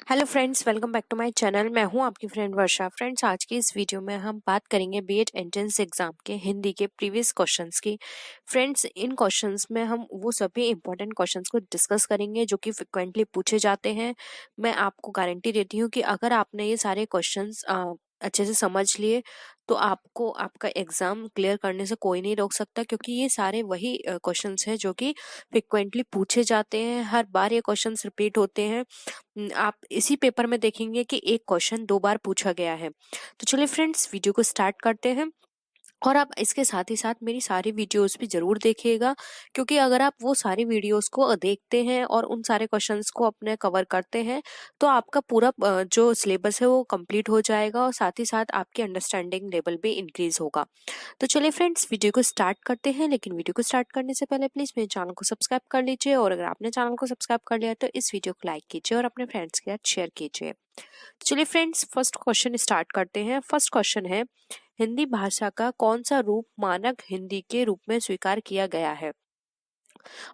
Hello friends, welcome back to my channel. मैं हूं आपकी फ्रेंड वर्षा। फ्रेंड्स, आज की इस वीडियो में हम बात करेंगे बीएड एंट्रेंस एग्जाम के हिंदी के प्रीवियस क्वेश्चंस की। फ्रेंड्स, इन क्वेश्चंस में हम वो सभी इंपॉर्टेंट क्वेश्चंस को डिस्कस करेंगे जो कि फ्रिक्वेंटली पूछे जाते हैं। मैं आपको गारंटी देती हूँ कि अगर आपने ये सारे क्वेश्चंस अच्छे से समझ लिए तो आपको आपका एग्जाम क्लियर करने से कोई नहीं रोक सकता, क्योंकि ये सारे वही क्वेश्चंस हैं जो कि फ्रिक्वेंटली पूछे जाते हैं। हर बार ये क्वेश्चंस रिपीट होते हैं। आप इसी पेपर में देखेंगे कि एक क्वेश्चन 2 बार पूछा गया है। तो चलिए फ्रेंड्स, वीडियो को स्टार्ट करते हैं। और आप इसके साथ ही साथ मेरी सारी वीडियोस भी जरूर देखिएगा, क्योंकि अगर आप वो सारी वीडियोस को देखते हैं और उन सारे क्वेश्चंस को अपने कवर करते हैं तो आपका पूरा जो सिलेबस है वो कंप्लीट हो जाएगा और साथ ही साथ आपकी अंडरस्टैंडिंग लेवल भी इंक्रीज होगा। तो चलिए फ्रेंड्स, वीडियो को स्टार्ट करते हैं। लेकिन वीडियो को स्टार्ट करने से पहले प्लीज मेरे चैनल को सब्सक्राइब कर लीजिए, और अगर आपने चैनल को सब्सक्राइब कर लिया तो इस वीडियो को लाइक कीजिए और अपने फ्रेंड्स के साथ शेयर कीजिए। चलिए फ्रेंड्स, फर्स्ट क्वेश्चन स्टार्ट करते हैं। फर्स्ट क्वेश्चन है, हिंदी भाषा का कौन सा रूप मानक हिंदी के रूप में स्वीकार किया गया है?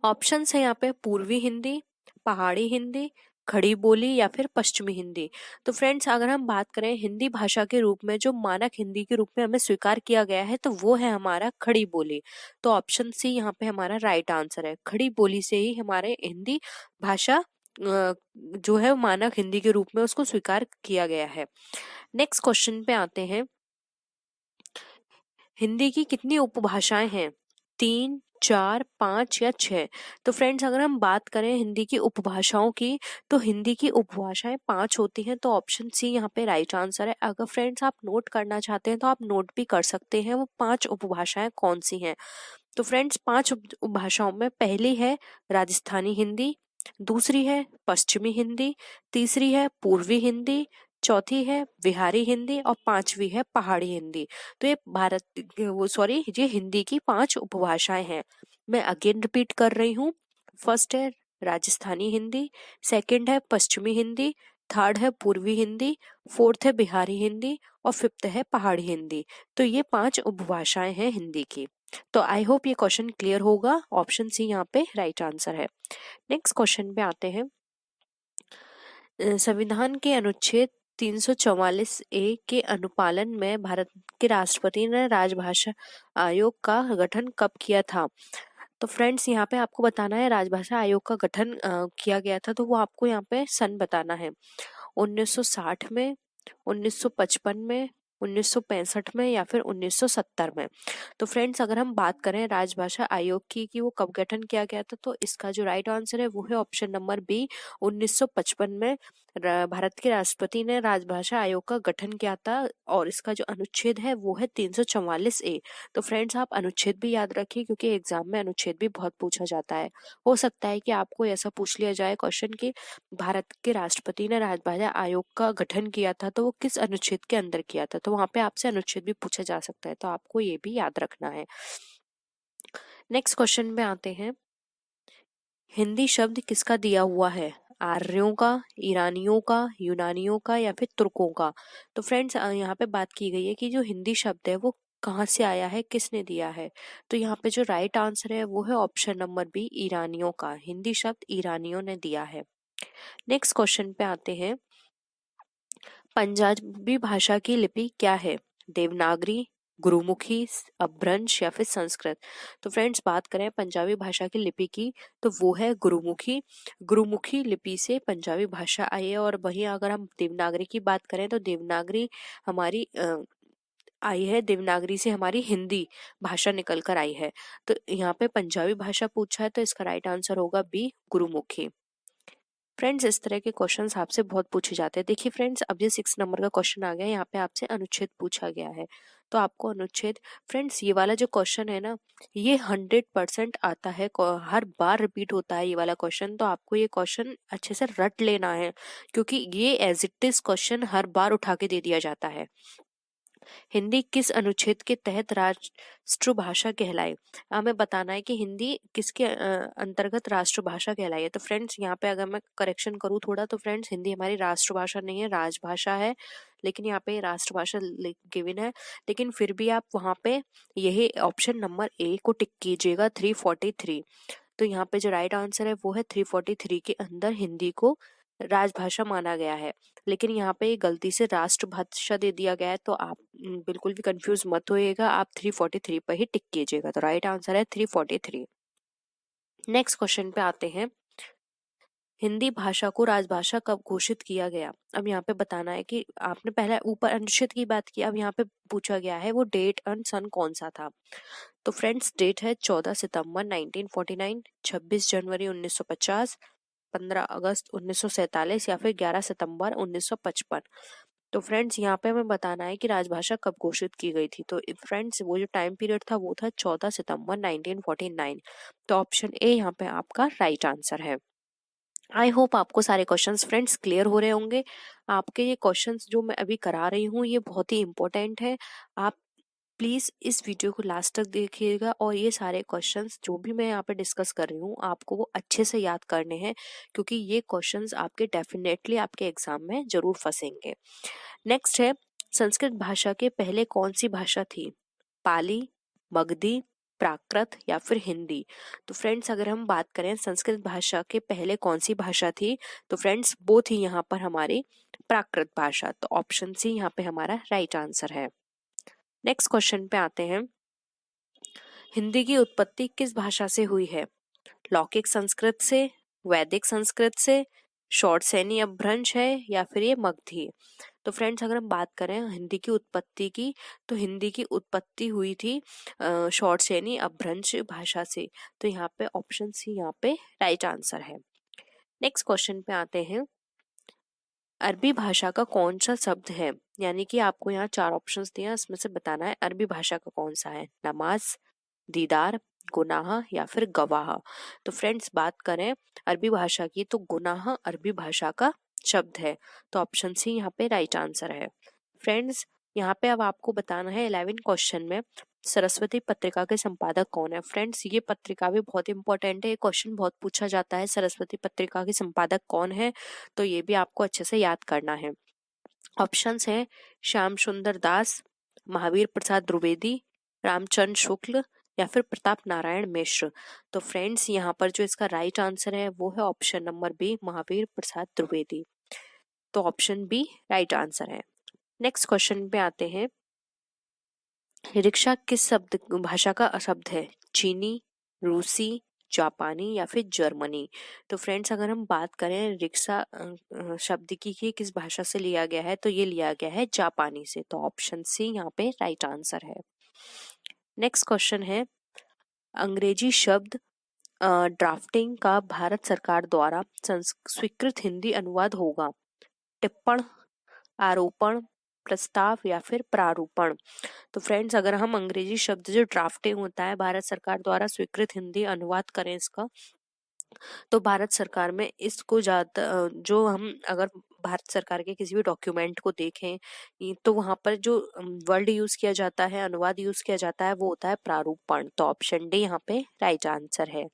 ऑप्शंस है यहाँ पे पूर्वी हिंदी, पहाड़ी हिंदी, खड़ी बोली या फिर पश्चिमी हिंदी। तो फ्रेंड्स, अगर हम बात करें हिंदी भाषा के रूप में जो मानक हिंदी के रूप में हमें स्वीकार किया गया है तो वो है हमारा खड़ी बोली। तो ऑप्शन सी यहाँ पे हमारा राइट आंसर है। खड़ी बोली से ही हमारे हिंदी भाषा जो है मानक हिंदी के रूप में उसको स्वीकार किया गया है। नेक्स्ट क्वेश्चन पे आते हैं। हिंदी की कितनी उपभाषाएं हैं? 3, 4, 5 या 6? तो फ्रेंड्स, अगर हम बात करें हिंदी की उपभाषाओं की तो हिंदी की उपभाषाएं 5 होती हैं। तो ऑप्शन सी यहाँ पे राइट आंसर है। अगर फ्रेंड्स आप नोट करना चाहते हैं तो आप नोट भी कर सकते हैं वो 5 उपभाषाएं कौन सी हैं। तो फ्रेंड्स, 5 उपभाषाओं में पहली है राजस्थानी हिंदी, दूसरी है पश्चिमी हिंदी, तीसरी है पूर्वी हिंदी, चौथी है बिहारी हिंदी और पांचवी है पहाड़ी हिंदी। तो ये ये हिंदी की 5 उपभाषाएं हैं। मैं अगेन रिपीट कर रही हूँ। फर्स्ट है राजस्थानी हिंदी, सेकंड है पश्चिमी हिंदी, थर्ड है पूर्वी हिंदी, फोर्थ है बिहारी हिंदी और फिफ्थ है पहाड़ी हिंदी। तो ये 5 उपभाषाएं हैं हिंदी की। तो आई होप ये क्वेश्चन क्लियर होगा। ऑप्शन सी यहाँ पे राइट आंसर है। नेक्स्ट क्वेश्चन पे आते हैं। संविधान के अनुच्छेद 344 ए के अनुपालन में भारत के राष्ट्रपति ने राजभाषा आयोग का गठन कब किया था? तो फ्रेंड्स, यहाँ पे आपको बताना है राजभाषा आयोग का गठन किया गया था, तो वो आपको यहाँ पे सन बताना है। 1960 में, 1955 में, 1965 में या फिर 1970 में। तो फ्रेंड्स, अगर हम बात करें राजभाषा आयोग की कि वो कब गठन किया गया था तो इसका जो राइट आंसर है वो है ऑप्शन नंबर बी, 1955 में भारत के राष्ट्रपति ने राजभाषा आयोग का गठन किया था। और इसका जो अनुच्छेद है वो है 344 ए। तो फ्रेंड्स, आप अनुच्छेद भी याद रखिए, क्योंकि एग्जाम में अनुच्छेद भी बहुत पूछा जाता है। हो सकता है कि आपको ऐसा पूछ लिया जाए क्वेश्चन कि भारत के राष्ट्रपति ने राजभाषा आयोग का गठन किया था तो वो किस अनुच्छेद के अंदर किया था। तो वहां पे आपसे अनुच्छेद भी पूछा जा सकता है, तो आपको ये भी याद रखना है। नेक्स्ट क्वेश्चन में आते हैं। हिंदी शब्द किसका दिया हुआ है? आर्यों का, ईरानियों का, यूनानियों का या फिर तुर्कों का? तो फ्रेंड्स, यहाँ पे बात की गई है कि जो हिंदी शब्द है वो कहाँ से आया है, किसने दिया है। तो यहाँ पे जो राइट आंसर है वो है ऑप्शन नंबर बी, ईरानियों का। हिंदी शब्द ईरानियों ने दिया है। नेक्स्ट क्वेश्चन पे आते हैं। पंजाबी भाषा की लिपि क्या है? देवनागरी, गुरुमुखी, अपभ्रंश या फिर संस्कृत? तो फ्रेंड्स, बात करें पंजाबी भाषा की लिपि की तो वो है गुरुमुखी। गुरुमुखी लिपि से पंजाबी भाषा आई है। और वहीं अगर हम देवनागरी की बात करें तो देवनागरी हमारी आई है। देवनागरी से हमारी हिंदी भाषा निकल कर आई है। तो यहाँ पे पंजाबी भाषा पूछा है तो इसका राइट आंसर होगा बी, गुरुमुखी। फ्रेंड्स, इस तरह के क्वेश्चंस आपसे बहुत पूछे जाते हैं। देखिए फ्रेंड्स, अब ये 6 नंबर का क्वेश्चन आ गया। यहाँ पे आपसे अनुच्छेद पूछा गया है, तो आपको अनुच्छेद, फ्रेंड्स ये वाला जो क्वेश्चन है ना, ये 100% आता है, हर बार रिपीट होता है ये वाला क्वेश्चन। तो आपको ये क्वेश्चन अच्छे से रट लेना है, क्योंकि ये एज इट इज क्वेश्चन हर बार उठा के दे दिया जाता है। हिंदी किस अनुच्छेद के तहत राष्ट्रभाषा कहलाई? हमें बताना है कि हिंदी किसके अंतर्गत राष्ट्रभाषा कहलाई है। तो फ्रेंड्स, यहाँ पे अगर मैं करेक्शन करूँ थोड़ा, तो फ्रेंड्स हिंदी हमारी राष्ट्रभाषा नहीं है, राजभाषा है। लेकिन यहाँ पे राष्ट्रभाषा गिवन है, लेकिन फिर भी आप वहाँ पे यही ऑप्शन नंबर ए को टिक कीजिएगा, 343। तो यहाँ पे जो राइट आंसर है वो है 343 के अंदर हिंदी को राजभाषा माना गया है, लेकिन यहाँ पे ये गलती से राष्ट्रभाषा दे दिया गया है, तो आप बिल्कुल भी कंफ्यूज मत होइएगा, आप 343 पर ही टिक कीजिएगा। तो राइट आंसर है 343। नेक्स्ट क्वेश्चन पे आते हैं, हिंदी भाषा को राजभाषा कब घोषित किया गया। अब यहाँ पे बताना है कि आपने पहले ऊपर अनुच्छेद की बात की, अब यहाँ पे पूछा गया है वो डेट एंड सन कौन सा था। तो फ्रेंड्स डेट है 14 सितंबर 1949, 26 जनवरी 1950, 15 अगस्त 1947 या फिर 11 सितंबर 1955। तो फ्रेंड्स यहाँ पे हमें बताना है कि राजभाषा कब घोषित की गई थी। तो फ्रेंड्स वो जो टाइम पीरियड था वो था 14 सितंबर 1949। तो ऑप्शन ए यहाँ पे आपका राइट आंसर है। आई होप आपको सारे क्वेश्चंस फ्रेंड्स क्लियर हो रहे होंगे। आपके ये क्वेश्चंस जो मैं अभी करा रही हूँ ये बहुत ही इंपॉर्टेंट है। आप प्लीज इस वीडियो को लास्ट तक देखिएगा और ये सारे क्वेश्चंस जो भी मैं यहाँ पे डिस्कस कर रही हूँ आपको वो अच्छे से याद करने हैं, क्योंकि ये क्वेश्चंस आपके डेफिनेटली आपके एग्जाम में जरूर फंसेंगे। नेक्स्ट है, संस्कृत भाषा के पहले कौन सी भाषा थी। पाली, मगधी, प्राकृत या फिर हिंदी। तो फ्रेंड्स अगर हम बात करें संस्कृत भाषा के पहले कौन सी भाषा थी, तो फ्रेंड्स वो थी यहाँ पर हमारी प्राकृत भाषा। तो ऑप्शन सी यहाँ पे हमारा राइट आंसर है। नेक्स्ट क्वेश्चन पे आते हैं, हिंदी की उत्पत्ति किस भाषा से हुई है। लौकिक संस्कृत से, वैदिक संस्कृत से, शॉर्टसेनी अपभ्रंश है या फिर ये मगधी। तो फ्रेंड्स अगर हम बात करें हिंदी की उत्पत्ति की, तो हिंदी की उत्पत्ति हुई थी शॉर्टसेनी अपभ्रंश भाषा से। तो यहाँ पे ऑप्शन सी यहाँ पे राइट आंसर है। नेक्स्ट क्वेश्चन पे आते हैं, अरबी भाषा का कौन सा शब्द है। यानी कि आपको यहाँ 4 ऑप्शंस दिए हैं, इसमें से बताना है अरबी भाषा का कौन सा है। नमाज, दीदार, गुनाह या फिर गवाह। तो फ्रेंड्स बात करें अरबी भाषा की, तो गुनाह अरबी भाषा का शब्द है। तो ऑप्शन सी यहाँ पे राइट आंसर है। फ्रेंड्स यहाँ पे अब आपको बताना है 11 क्वेश्चन में सरस्वती पत्रिका के संपादक कौन है। फ्रेंड्स ये पत्रिका भी बहुत इंपॉर्टेंट है, ये क्वेश्चन बहुत पूछा जाता है, सरस्वती पत्रिका के संपादक कौन है। तो ये भी आपको अच्छे से याद करना है। ऑप्शंस हैं श्याम सुंदर दास, महावीर प्रसाद द्विवेदी, रामचंद्र शुक्ल या फिर प्रताप नारायण मिश्र। तो फ्रेंड्स यहाँ पर जो इसका राइट आंसर है वो है option number B, Mahavir Prasad Dwivedi. तो ऑप्शन बी राइट आंसर है। नेक्स्ट क्वेश्चन पे आते हैं, रिक्शा किस शब्द भाषा का शब्द है। चीनी, रूसी, जापानी या फिर जर्मनी। तो फ्रेंड्स अगर हम बात करें रिक्शा शब्द की किस भाषा से लिया गया है, तो ये लिया गया है जापानी से। तो ऑप्शन सी यहाँ पे राइट आंसर है। नेक्स्ट क्वेश्चन है, अंग्रेजी शब्द ड्राफ्टिंग का भारत सरकार द्वारा स्वीकृत हिंदी अनुवाद होगा। टिप्पण, आरोपण, प्रस्ताव या फिर प्रारूपण। तो फ्रेंड्स अगर हम अंग्रेजी शब्द जो ड्राफ्टिंग होता है भारत सरकार द्वारा स्वीकृत हिंदी अनुवाद करें इसका, तो भारत सरकार में इसको ज्यादा जो हम अगर भारत सरकार के किसी भी डॉक्यूमेंट को देखें तो वहां पर जो वर्ड यूज किया जाता है, अनुवाद यूज किया जाता है, वो होता है प्रारूपण। तो ऑप्शन डी यहाँ पे राइट आंसर है।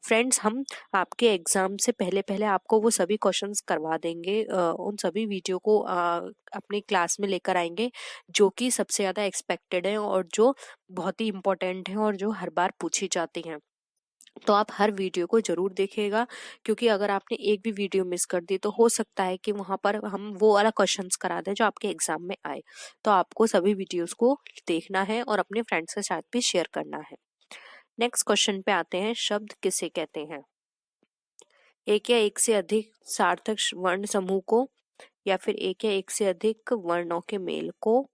फ्रेंड्स हम आपके एग्जाम से पहले पहले आपको वो सभी क्वेश्चंस करवा देंगे, उन सभी वीडियो को अपनी क्लास में लेकर आएंगे जो कि सबसे ज़्यादा एक्सपेक्टेड है और जो बहुत ही इम्पोर्टेंट है और जो हर बार पूछी जाती हैं। तो आप हर वीडियो को जरूर देखिएगा, क्योंकि अगर आपने एक भी वीडियो मिस कर दी तो हो सकता है कि वहां पर हम वो वाला क्वेश्चंस करा दें जो आपके एग्जाम में आए। तो आपको सभी वीडियोस को देखना है और अपने फ्रेंड्स के साथ भी शेयर करना है। नेक्स्ट क्वेश्चन पे आते हैं, शब्द किसे कहते हैं। एक या एक से अधिक सार्थक वर्ण समूह को, या फिर एक या एक से अधिक वर्णों के मेल को,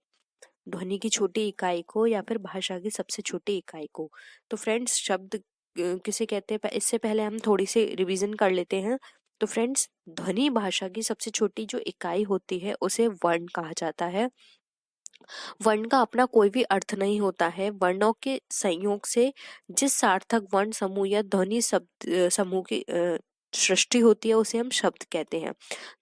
ध्वनि की छोटी इकाई को, या फिर भाषा की सबसे छोटी इकाई को। तो फ्रेंड्स शब्द किसे कहते हैं इससे पहले हम थोड़ी सी रिवीजन कर लेते हैं। तो फ्रेंड्स ध्वनि भाषा की सबसे छोटी जो इकाई होती है उसे वर्ण कहा जाता है। वर्ण का अपना कोई भी अर्थ नहीं होता है, वर्णों के संयोग से जिस सार्थक वर्ण समूह या ध्वनि शब्द समूह की सृष्टि होती है उसे हम शब्द कहते हैं।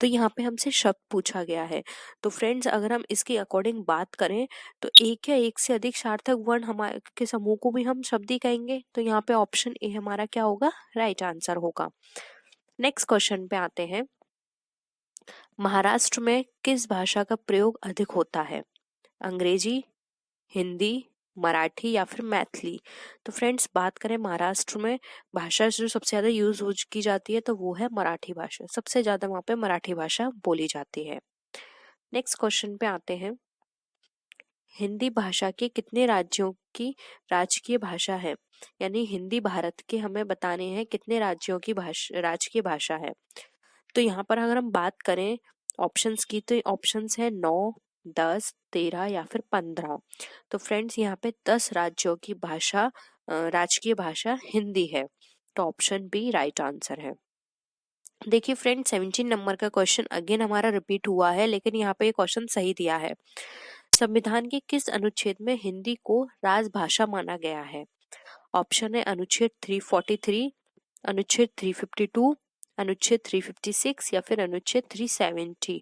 तो यहाँ पे हमसे शब्द पूछा गया है। तो फ्रेंड्स अगर हम इसके अकॉर्डिंग बात करें तो एक या एक से अधिक सार्थक वर्ण हमारे के समूह को भी हम शब्द ही कहेंगे। तो यहाँ पे ऑप्शन ए हमारा क्या होगा, राइट आंसर होगा। नेक्स्ट क्वेश्चन पे आते हैं, महाराष्ट्र में किस भाषा का प्रयोग अधिक होता है। अंग्रेजी, हिंदी, मराठी या फिर मैथिली। तो फ्रेंड्स बात करें महाराष्ट्र में भाषा जो सबसे ज्यादा यूज की जाती है तो वो है मराठी भाषा, सबसे ज्यादा वहाँ पे मराठी भाषा बोली जाती है। नेक्स्ट क्वेश्चन पे आते हैं, हिंदी भाषा के कितने राज्यों की राजकीय भाषा है? यानी हिंदी भारत के हमें बताने हैं कितने राज्यों की राजकीय भाषा है। तो यहाँ पर अगर हम बात करें ऑप्शंस की तो ऑप्शंस है 9, 10, 13 या फिर 15। तो फ्रेंड्स यहाँ पे 10 राज्यों की भाषा राजकीय भाषा हिंदी है। तो ऑप्शन बी राइट आंसर है। देखिए फ्रेंड 17 नंबर का क्वेश्चन अगेन हमारा रिपीट हुआ है, लेकिन यहाँ पे ये क्वेश्चन सही दिया है। संविधान के किस अनुच्छेद में हिंदी को राजभाषा माना गया है? ऑप्शन है अनुच्छेद 343, अनुच्छेद 352, अनुच्छेद 356 या फिर अनुच्छेद 370।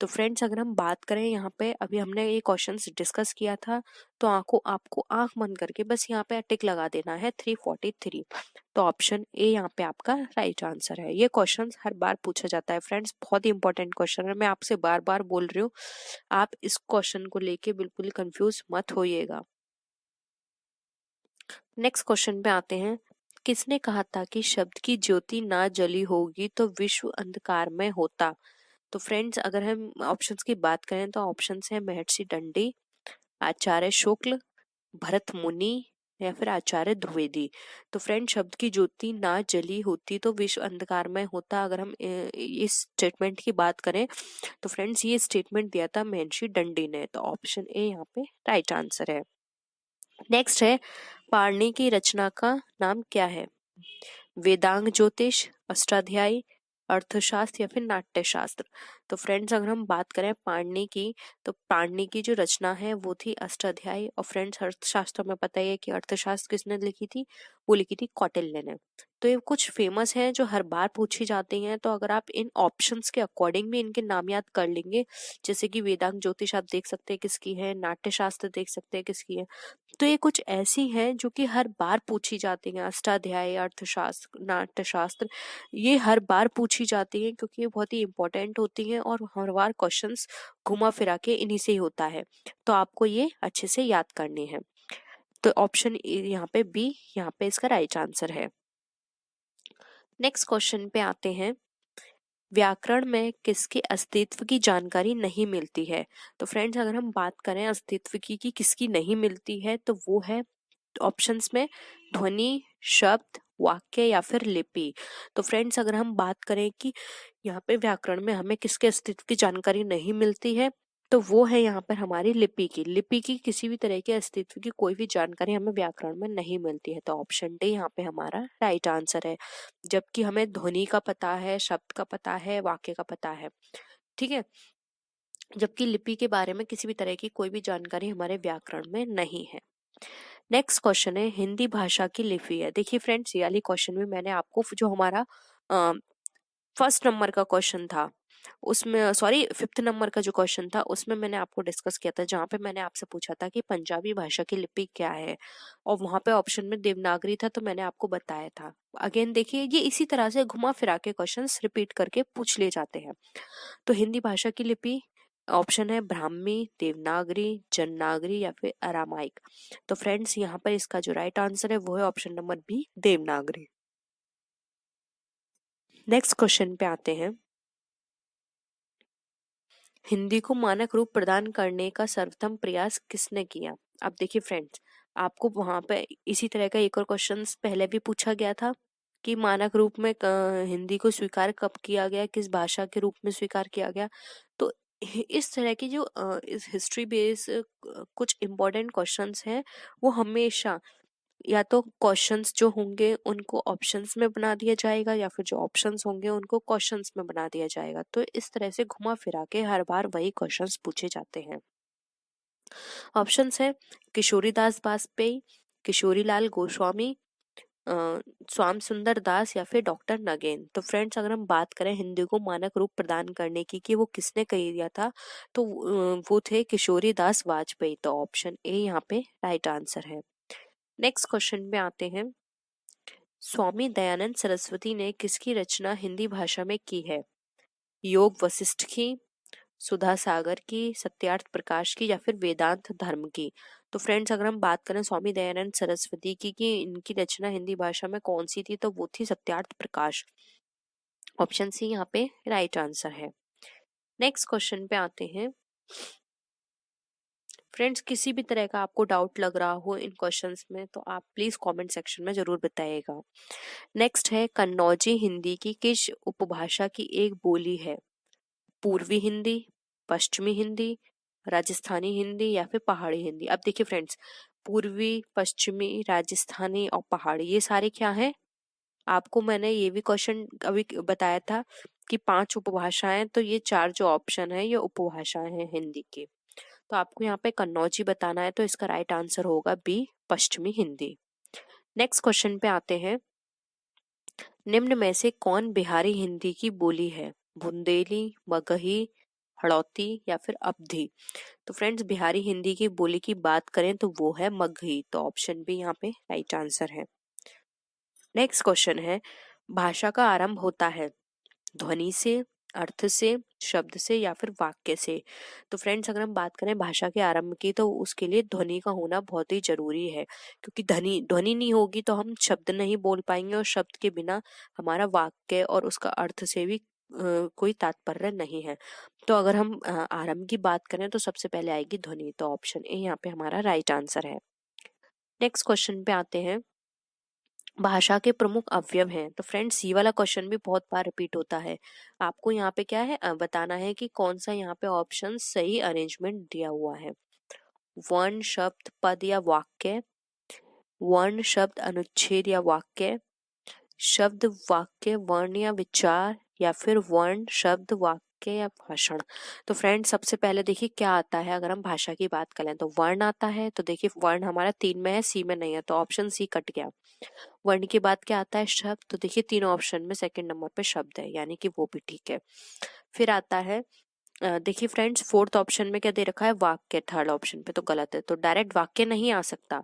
तो फ्रेंड्स अगर हम बात करें यहाँ पे, अभी हमने ये क्वेश्चंस डिस्कस किया था, तो आपको आंख बंद करके बस यहाँ पे टिक लगा देना है 343। तो ऑप्शन ए यहाँ पे आपका राइट आंसर है। ये क्वेश्चंस हर बार पूछा जाता है फ्रेंड्स, बहुत ही इंपॉर्टेंट क्वेश्चन है, मैं आपसे बार बार बोल रही हूँ, आप इस क्वेश्चन को लेके बिल्कुल कंफ्यूज मत होइएगा। नेक्स्ट क्वेश्चन पे आते हैं, किसने कहा था कि शब्द की ज्योति ना जली होगी तो विश्व अंधकार में होता? तो फ्रेंड्स अगर हम ऑप्शंस की बात करें तो ऑप्शंस है महर्षि दंडी, आचार्य शुक्ल, भरत मुनि या फिर आचार्य द्विवेदी। तो फ्रेंड शब्द की ज्योति ना जली होती तो विश्व अंधकार में होता, अगर हम इस स्टेटमेंट की बात करें तो फ्रेंड्स ये स्टेटमेंट दिया था महर्षि दंडी ने। तो ऑप्शन ए यहाँ पे राइट आंसर है। नेक्स्ट है, पाणिनि की रचना का नाम क्या है? वेदांग ज्योतिष, अष्टाध्यायी, अर्थशास्त्र या फिर नाट्यशास्त्र। तो फ्रेंड्स अगर हम बात करें पाणिनि की, तो पाणिनि की जो रचना है वो थी अष्टाध्यायी। और फ्रेंड्स अर्थशास्त्र में पता ही है कि अर्थशास्त्र किसने लिखी थी, वो लिखी थी कौटिल्य ने। तो ये कुछ फेमस हैं जो हर बार पूछी जाती हैं, तो अगर आप इन ऑप्शंस के अकॉर्डिंग भी इनके नाम याद कर लेंगे, जैसे कि वेदांग ज्योतिष आप देख सकते हैं किसकी है, नाट्यशास्त्र देख सकते हैं किसकी है, तो ये कुछ ऐसी हैं जो कि हर बार पूछी जाती हैं। अष्टाध्यायी, अर्थशास्त्र, नाट्यशास्त्र ये हर बार पूछी जाती हैं क्योंकि ये बहुत ही इंपॉर्टेंट होती हैं और हर बार क्वेश्चंस घुमा फिरा के इन्हीं से ही होता है। तो आपको ये अच्छे से याद करनी है। तो ऑप्शन यहाँ पे बी यहाँ पे इसका राइट आंसर है। नेक्स्ट क्वेश्चन पे आते हैं, व्याकरण में किसके अस्तित्व की जानकारी नहीं मिलती है? तो फ्रेंड्स अगर हम बात करें अस्तित्व की कि किसकी नहीं मिलती है तो वो है ऑप्शंस में ध्वनि, शब्द, वाक्य या फिर लिपि। तो फ्रेंड्स अगर हम बात करें कि यहाँ पे व्याकरण में हमें किसके अस्तित्व की जानकारी नहीं मिलती है तो वो है यहाँ पर हमारी लिपि की किसी भी तरह के अस्तित्व की कोई भी जानकारी हमें व्याकरण में नहीं मिलती है। तो ऑप्शन डी यहाँ पे हमारा राइट आंसर है। जबकि हमें ध्वनि का पता है, शब्द का पता है, वाक्य का पता है, ठीक है, जबकि लिपि के बारे में किसी भी तरह की कोई भी जानकारी हमारे व्याकरण में नहीं है। नेक्स्ट क्वेश्चन है, हिंदी भाषा की लिपि है। देखिए फ्रेंड्स ये वाली क्वेश्चन में मैंने आपको जो हमारा फर्स्ट नंबर का क्वेश्चन था उसमें, सॉरी 5th नंबर का जो क्वेश्चन था उसमें मैंने आपको डिस्कस किया था, जहाँ पे मैंने आपसे पूछा था कि पंजाबी भाषा की लिपि क्या है, और वहां पे ऑप्शन में देवनागरी था, तो मैंने आपको बताया था। अगेन देखिए ये इसी तरह से घुमा फिरा के क्वेश्चंस रिपीट करके पूछ लिए जाते हैं। तो हिंदी भाषा की लिपि ऑप्शन है ब्राह्मी, देवनागरी, जननागरी या फिर अरामाइक। तो फ्रेंड्स यहाँ पर इसका जो राइट आंसर है वो है option number B, Devanagari. Next question पे आते हैं, हिंदी को मानक रूप प्रदान करने का सर्वप्रथम प्रयास किसने किया? अब देखिए फ्रेंड्स आपको वहां पे इसी तरह का एक और क्वेश्चन पहले भी पूछा गया था कि मानक रूप में हिंदी को स्वीकार कब किया गया, किस भाषा के रूप में स्वीकार किया गया। तो इस तरह की जो इस हिस्ट्री बेस कुछ इम्पोर्टेंट क्वेश्चंस हैं वो हमेशा या तो क्वेश्चंस जो होंगे उनको ऑप्शंस में बना दिया जाएगा या फिर जो ऑप्शंस होंगे उनको क्वेश्चंस में बना दिया जाएगा। तो इस तरह से घुमा फिरा के हर बार वही क्वेश्चंस पूछे जाते हैं। ऑप्शंस है किशोरीदास बाजपेयी, किशोरीलाल गोस्वामी, स्वाम सुंदर दास या फिर डॉक्टर नगेन। तो फ्रेंड्स अगर हम बात करें हिंदी को मानक रूप प्रदान करने की कि वो किसने कही दिया था, तो वो थे किशोरी दास वाजपेयी। तो ऑप्शन ए यहाँ पे राइट आंसर है। नेक्स्ट क्वेश्चन पे आते हैं, स्वामी दयानंद सरस्वती ने किसकी रचना हिंदी भाषा में की है? योग वशिष्ठ की, सुधा सागर की, सत्यार्थ प्रकाश की या फिर वेदांत धर्म की। तो फ्रेंड्स अगर हम बात करें स्वामी दयानंद सरस्वती की कि इनकी रचना हिंदी भाषा में कौन सी थी, तो वो थी सत्यार्थ प्रकाश। ऑप्शन सी यहाँ पे राइट आंसर है। नेक्स्ट क्वेश्चन पे आते हैं। फ्रेंड्स किसी भी तरह का आपको डाउट लग रहा हो इन क्वेश्चंस में तो आप प्लीज कमेंट सेक्शन में जरूर बताइएगा। नेक्स्ट है, कन्नौजी हिंदी की किस उपभाषा की एक बोली है? पूर्वी हिंदी, पश्चिमी हिंदी, राजस्थानी हिंदी या फिर पहाड़ी हिंदी। अब देखिए फ्रेंड्स, पूर्वी, पश्चिमी, राजस्थानी और पहाड़ी ये सारे क्या हैं? आपको मैंने ये भी क्वेश्चन अभी बताया था कि 5 उपभाषाएं, तो ये 4 जो ऑप्शन है ये उपभाषाएं हैं हिंदी की। तो आपको यहाँ पे कन्नौजी बताना है, तो इसका राइट आंसर होगा बी, पश्चिमी हिंदी। नेक्स्ट क्वेश्चन पे आते हैं। निम्न में से कौन बिहारी हिंदी की बोली है? बुंदेली, मगही, हड़ौती या फिर अवधी। तो फ्रेंड्स बिहारी हिंदी की बोली की बात करें तो वो है मगही। तो ऑप्शन बी यहाँ पे राइट आंसर है। नेक्स्ट क्वेश्चन है, भाषा का आरंभ होता है ध्वनि से, अर्थ से, शब्द से या फिर वाक्य से। तो फ्रेंड्स अगर हम बात करें भाषा के आरंभ की, तो उसके लिए ध्वनि का होना बहुत ही जरूरी है, क्योंकि ध्वनि ध्वनि नहीं होगी तो हम शब्द नहीं बोल पाएंगे, और शब्द के बिना हमारा वाक्य और उसका अर्थ से भी कोई तात्पर्य नहीं है। तो अगर हम आरंभ की बात करें तो सबसे पहले आएगी ध्वनि। तो ऑप्शन ए यहाँ पे हमारा राइट आंसर है। नेक्स्ट क्वेश्चन पे आते हैं। भाषा के प्रमुख अवयव हैं। तो फ्रेंड्स ये वाला क्वेश्चन भी बहुत बार रिपीट होता है। आपको यहाँ पे क्या है बताना है कि कौन सा यहाँ पे ऑप्शन सही अरेंजमेंट दिया हुआ है। वर्ण, शब्द, पद या वाक्य, वर्ण, शब्द, अनुच्छेद या वाक्य, शब्द, वाक्य, वर्ण या विचार, या फिर वर्ण, शब्द, वाक्य या भाषण। तो फ्रेंड्स सबसे पहले देखिए क्या आता है। अगर हम भाषा की बात करें तो वर्ण आता है। तो देखिए वर्ण हमारा 3 में है, सी में नहीं है, तो ऑप्शन सी कट गया। वर्ण के बाद क्या आता है? शब्द। तो देखिए 3 ऑप्शन में सेकंड नंबर पे शब्द है, यानी कि वो भी ठीक है। फिर आता है देखिए फ्रेंड्स फोर्थ ऑप्शन में क्या दे रखा है? वाक्य। थर्ड ऑप्शन पे तो गलत है, तो डायरेक्ट वाक्य नहीं आ सकता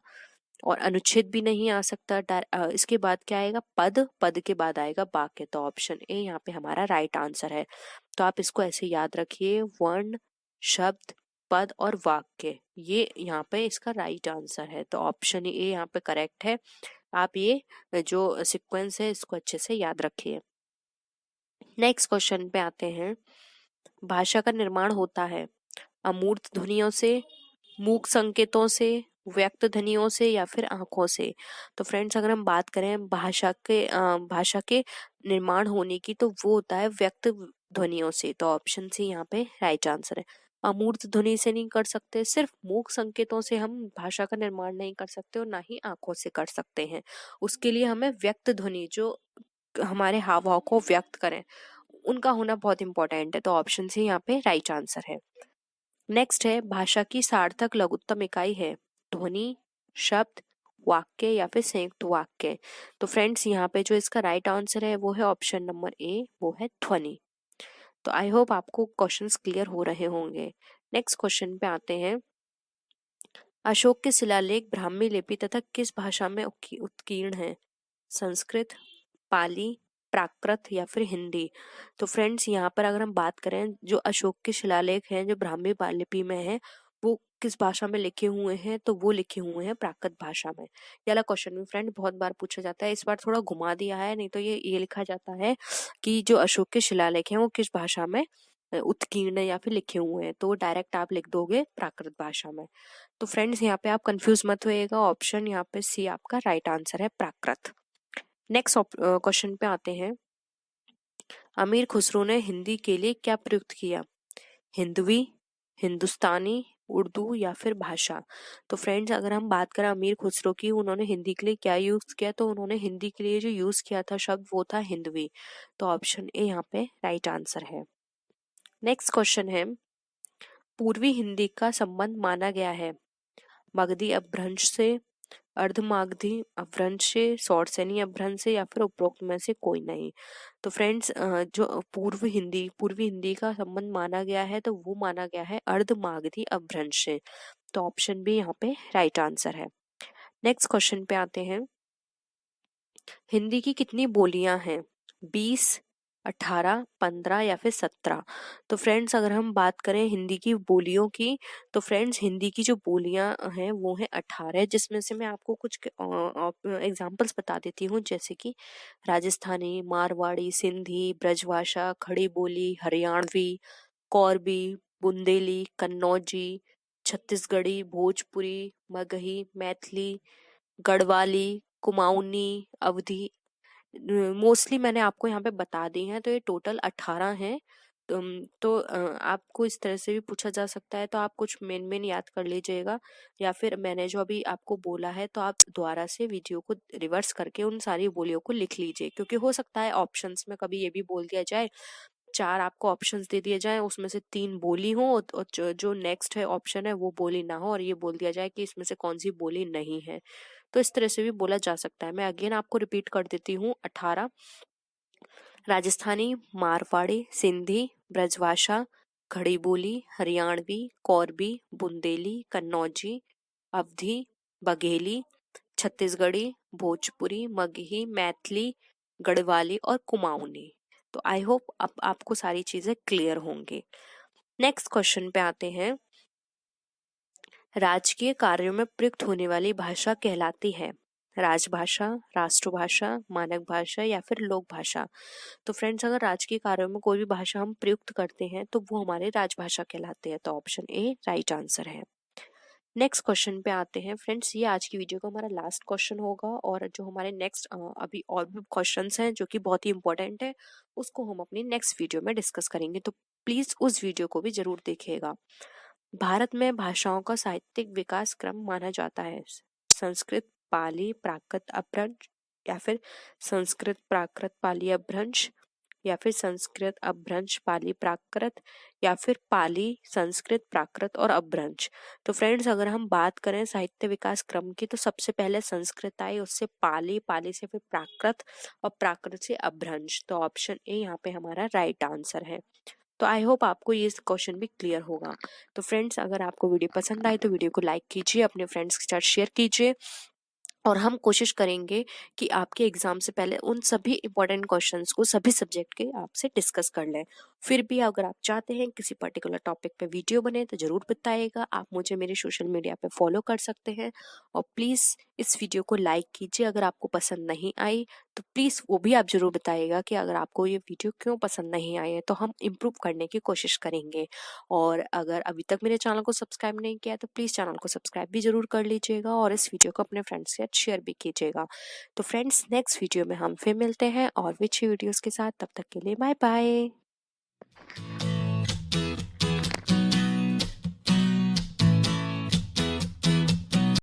और अनुच्छेद भी नहीं आ सकता। इसके बाद क्या आएगा? पद। पद के बाद आएगा वाक्य। तो ऑप्शन ए यहाँ पे हमारा राइट आंसर है। तो आप इसको ऐसे याद रखिए, वर्ण, शब्द, पद और वाक्य, ये यहाँ पे इसका राइट आंसर है। तो ऑप्शन ए यहाँ पे करेक्ट है। आप ये जो सीक्वेंस है इसको अच्छे से याद रखिए। नेक्स्ट क्वेश्चन पे आते हैं। भाषा का निर्माण होता है अमूर्त ध्वनियों से, मूक संकेतों से, व्यक्त ध्वनियों से या फिर आंखों से। तो फ्रेंड्स अगर हम बात करें भाषा के निर्माण होने की, तो वो होता है व्यक्त ध्वनियों से। तो ऑप्शन सी यहाँ पे राइट आंसर है। अमूर्त ध्वनि से नहीं कर सकते, सिर्फ मूक संकेतों से हम भाषा का निर्माण नहीं कर सकते और ना ही आंखों से कर सकते हैं। उसके लिए हमें व्यक्त ध्वनि, जो हमारे हाव भाव को व्यक्त करें, उनका होना बहुत इंपॉर्टेंट है। तो ऑप्शन सी यहाँ पे राइट आंसर है। नेक्स्ट है, भाषा की सार्थक लघुत्तम इकाई है ध्वनि, शब्द, वाक्य या फिर संयुक्त वाक्य। तो फ्रेंड्स यहाँ पे जो इसका राइट आंसर है वो है ऑप्शन नंबर ए, वो है ध्वनि। तो आई होप आपको क्वेश्चंस क्लियर हो रहे होंगे। नेक्स्ट क्वेश्चन पे आते हैं। अशोक के शिलालेख ब्राह्मी लिपि तथा किस भाषा में उत्कीर्ण है? संस्कृत, पाली, प्राकृत या फिर हिंदी। तो फ्रेंड्स यहाँ पर अगर हम बात करें, जो अशोक के शिलालेख हैं जो ब्राह्मी लिपि में है, वो किस भाषा में लिखे हुए हैं? तो वो लिखे हुए हैं प्राकृत भाषा में। ये वाला क्वेश्चन भी फ्रेंड बहुत बार पूछा जाता है, इस बार थोड़ा घुमा दिया है, नहीं तो ये लिखा जाता है कि जो अशोक के शिलालेख हैं वो किस भाषा में उत्कीर्ण या फिर लिखे हुए हैं, तो डायरेक्ट आप लिख दोगे प्राकृत भाषा में। तो फ्रेंड्स यहाँ पे आप कंफ्यूज मत होइएगा, ऑप्शन यहाँ पे सी आपका राइट आंसर है, प्राकृत। नेक्स्ट क्वेश्चन पे आते हैं। अमीर खुसरो ने हिंदी के लिए क्या प्रयुक्त किया? हिंदवी, हिंदुस्तानी, उर्दू या फिर भाषा। तो फ्रेंड्स अगर हम बात करें अमीर खुसरो की, उन्होंने हिंदी के लिए क्या यूज किया, तो उन्होंने हिंदी के लिए जो यूज किया था शब्द वो था हिंदवी। तो ऑप्शन ए यहाँ पे राइट आंसर है। नेक्स्ट क्वेश्चन है, पूर्वी हिंदी का संबंध माना गया है मगधी अपभ्रंश से, अर्धमागधी अपभ्रंश से, सौरसेनी अपभ्रंश से या फिर उपरोक्त में से कोई नहीं। तो फ्रेंड्स जो पूर्वी हिंदी का संबंध माना गया है, तो वो माना गया है अर्धमागधी अपभ्रंश से। तो ऑप्शन बी यहाँ पे राइट आंसर है। नेक्स्ट क्वेश्चन पे आते हैं। हिंदी की कितनी बोलियां हैं? 20, 18, 15 या फिर 17। तो फ्रेंड्स अगर हम बात करें हिंदी की बोलियों की, तो फ्रेंड्स हिंदी की जो बोलियां हैं वो हैं 18, जिसमें से मैं आपको कुछ एग्जाम्पल्स बता देती हूँ, जैसे कि राजस्थानी, मारवाड़ी, सिंधी, ब्रजभाषा, खड़ी बोली, हरियाणवी, कौरबी, बुंदेली, कन्नौजी, छत्तीसगढ़ी, भोजपुरी, मगही, मैथिली, गढ़वाली, कुमाऊनी, अवधी। मोस्टली मैंने आपको यहाँ पे बता दी हैं, तो ये टोटल 18 हैं। आपको इस तरह से भी पूछा जा सकता है, तो आप कुछ मेन मेन याद कर लीजिएगा, या फिर मैंने जो अभी आपको बोला है तो आप दोबारा से वीडियो को रिवर्स करके उन सारी बोलियों को लिख लीजिए, क्योंकि हो सकता है ऑप्शंस में कभी ये भी बोल दिया जाए, 4 आपको ऑप्शंस दे दिए जाए, उसमें से 3 बोली हो और जो नेक्स्ट है ऑप्शन है वो बोली ना हो, और ये बोल दिया जाए कि इसमें से कौन सी बोली नहीं है। तो इस तरह से भी बोला जा सकता है। मैं अगेन आपको रिपीट कर देती हूँ। 18 राजस्थानी, मारवाड़ी, सिंधी, ब्रजभाषा, खड़ी बोली, हरियाणवी, कौरबी, बुंदेली, कन्नौजी, अवधी, बघेली, छत्तीसगढ़ी, भोजपुरी, मगही, मैथिली, गढ़वाली और कुमाऊनी। तो आई होप अब आपको सारी चीजें क्लियर होंगी। नेक्स्ट क्वेश्चन पे आते हैं। राजकीय कार्यों में प्रयुक्त होने वाली भाषा कहलाती है राजभाषा, राष्ट्रभाषा, मानक भाषा या फिर लोक भाषा। तो फ्रेंड्स अगर राजकीय कार्यों में कोई भी भाषा हम प्रयुक्त करते हैं तो वो हमारे राजभाषा कहलाते हैं। तो ऑप्शन ए राइट आंसर है। नेक्स्ट क्वेश्चन पे आते हैं फ्रेंड्स। ये आज की वीडियो का हमारा लास्ट क्वेश्चन होगा, और जो हमारे नेक्स्ट अभी और भी क्वेश्चंस हैं जो कि बहुत ही इंपॉर्टेंट है, उसको हम अपनी नेक्स्ट वीडियो में डिस्कस करेंगे। तो प्लीज उस वीडियो को भी जरूर देखिएगा। भारत में भाषाओं का साहित्यिक विकास क्रम माना जाता है संस्कृत, पाली, प्राकृत, अपभ्रंश, या फिर संस्कृत, प्राकृत, पाली, अपभ्रंश, या फिर संस्कृत, अपभ्रंश, पाली, प्राकृत, या फिर पाली, संस्कृत, प्राकृत और अपभ्रंश। तो फ्रेंड्स अगर हम बात करें साहित्य विकास क्रम की, तो सबसे पहले संस्कृत आई, उससे पाली, पाली से फिर प्राकृत और प्राकृत से अपभ्रंश। तो ऑप्शन ए यहाँ पे हमारा राइट आंसर है। तो आई होप आपको ये क्वेश्चन भी क्लियर होगा। तो फ्रेंड्स अगर आपको वीडियो पसंद आए तो वीडियो को लाइक कीजिए, अपने फ्रेंड्स के साथ शेयर कीजिए, और हम कोशिश करेंगे कि आपके एग्जाम से पहले उन सभी इंपॉर्टेंट क्वेश्चंस को सभी सब्जेक्ट के आपसे डिस्कस कर लें। फिर भी अगर आप चाहते हैं किसी पर्टिकुलर टॉपिक पे वीडियो बने तो जरूर बताइएगा। आप मुझे मेरे सोशल मीडिया पे फॉलो कर सकते हैं, और प्लीज इस वीडियो को लाइक कीजिए। अगर आपको पसंद नहीं आई तो प्लीज वो भी आप जरूर बताइएगा कि अगर आपको ये वीडियो क्यों पसंद नहीं आई है, तो हम इम्प्रूव करने की कोशिश करेंगे। और अगर अभी तक मेरे चैनल को सब्सक्राइब नहीं किया तो प्लीज चैनल को सब्सक्राइब भी जरूर कर लीजिएगा, और इस वीडियो को अपने फ्रेंड्स के साथ शेयर भी कीजिएगा। तो फ्रेंड्स नेक्स्ट वीडियो में हम फिर मिलते हैं और भी अच्छी वीडियोस के साथ। तब तक के लिए बाय बाय।